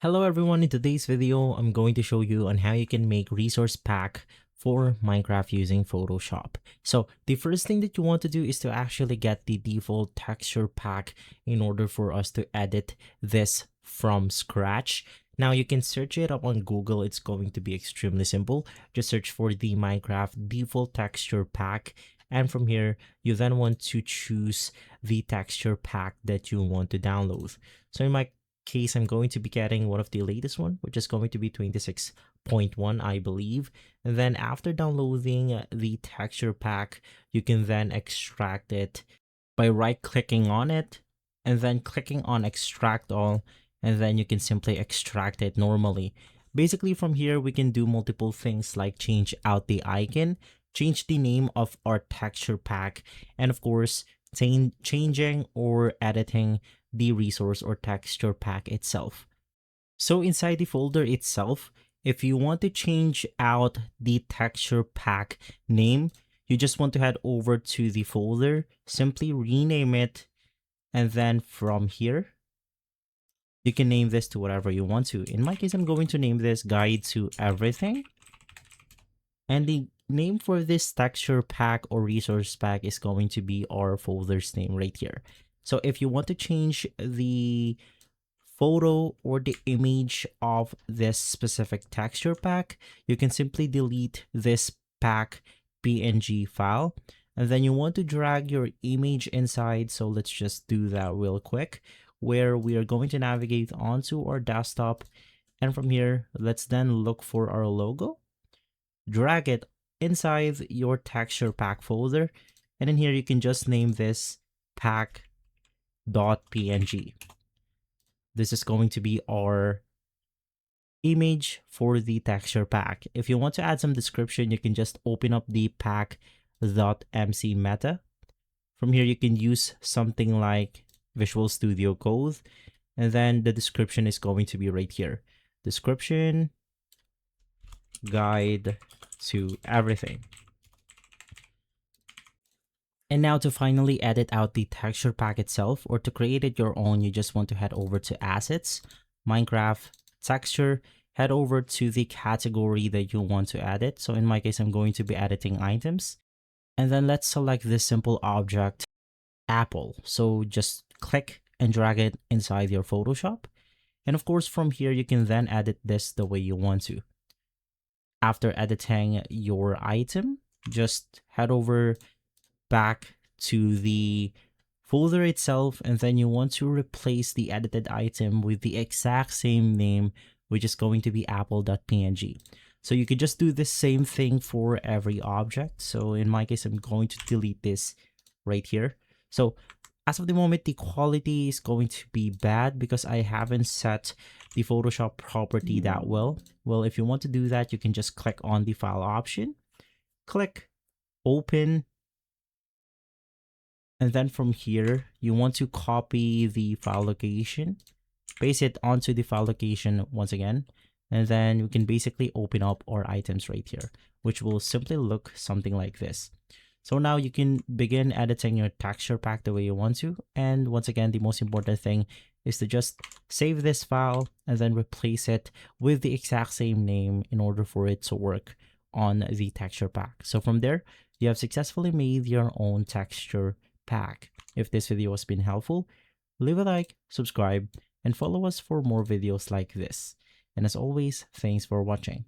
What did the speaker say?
Hello everyone, in today's video, I'm going to show you on how you can make resource pack for Minecraft using Photoshop. So the first thing that you want to do is to actually get the default texture pack in order for us to edit this from scratch. Now you can search it up on Google. It's going to be extremely simple. Just search for the Minecraft default texture pack. And from here, you then want to choose the texture pack that you want to download. So in my case, I'm going to be getting one of the latest one, which is going to be 26.1, I believe. And then after downloading the texture pack, you can then extract it by right-clicking on it and then clicking on extract all, and then you can simply extract it normally. Basically, from here, we can do multiple things like change out the icon, change the name of our texture pack, and of course, changing or editing the resource or texture pack itself. So inside the folder itself, if you want to change out the texture pack name, you just want to head over to the folder, simply rename it, and then from here, you can name this to whatever you want to. In my case, I'm going to name this Guide to Everything. And the name for this texture pack or resource pack is going to be our folder's name right here. So if you want to change the photo or the image of this specific texture pack, you can simply delete this pack PNG file. And then you want to drag your image inside. So let's just do that real quick, where we are going to navigate onto our desktop. And from here, let's then look for our logo, drag it inside your texture pack folder. And in here, you can just name this pack.png. This is going to be our image for the texture pack. If you want to add some description, you can just open up the pack.mc meta. From here, you can use something like Visual Studio Code, and then the description is going to be right here. Description, guide to everything. And now to finally edit out the texture pack itself, or to create it your own, you just want to head over to Assets, Minecraft, Texture, head over to the category that you want to edit. So in my case, I'm going to be editing items. And then let's select this simple object, apple. So just click and drag it inside your Photoshop. And of course, from here, you can then edit this the way you want to. After editing your item, just head over back to the folder itself, and then you want to replace the edited item with the exact same name, which is going to be apple.png. So you could just do the same thing for every object. So in my case, I'm going to delete this right here. So as of the moment, the quality is going to be bad because I haven't set the Photoshop property that well. Well, if you want to do that, you can just click on the file option, click open, and then from here, you want to copy the file location, paste it onto the file location once again, and then we can basically open up our items right here, which will simply look something like this. So now you can begin editing your texture pack the way you want to. And once again, the most important thing is to just save this file and then replace it with the exact same name in order for it to work on the texture pack. So from there, you have successfully made your own texture pack. If this video has been helpful, leave a like, subscribe, and follow us for more videos like this. And as always, thanks for watching.